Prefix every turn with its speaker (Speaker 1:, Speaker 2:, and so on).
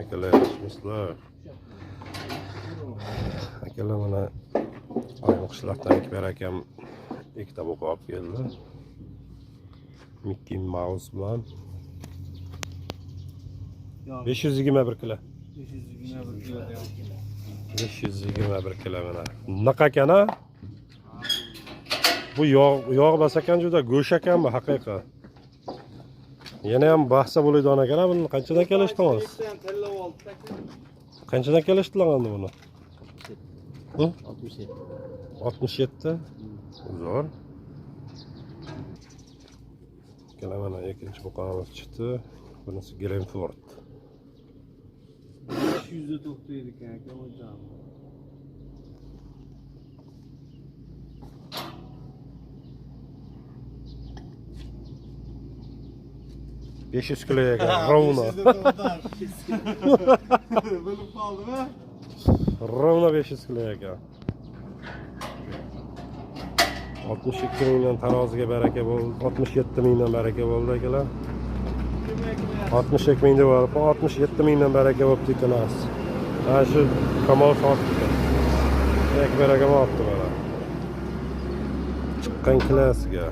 Speaker 1: Akalar yaxshimisizlar? Akalar mana ayni qishloqdan Ekber akam ikkita buqa olib keldi. Mickey Mouse bilan 521 kilo. 521 kilo mana. Bunaqa ekan a? Bu yog' bas ekan, juda go'sh ekan bu haqiqat. Yana ham bahsa bo'ladigan ekan, buni qanchadan kelishdingiz? Qanchadan kelishdilar endi buni?
Speaker 2: 67.
Speaker 1: 67. Zo'r. Mana ikkinchi buqamiz chiqdi. Bunisi Grenford.
Speaker 2: 500 da to'xtaydi ekan aka o'zim.
Speaker 1: 500 kilo ekan, rovno.
Speaker 2: Bilib qoldimi?
Speaker 1: Rovno 500 kilo ekan. 62 mingdan taroziga baraka bo'ldi. 67 mingdan baraka bo'ldi akalar. 62 ming deb olib, 67 mingdan baraka bo'libdi ekanlar. Mana shu kamol sotdi. Ekber aka olibdi mana. Chiqqan klasiga.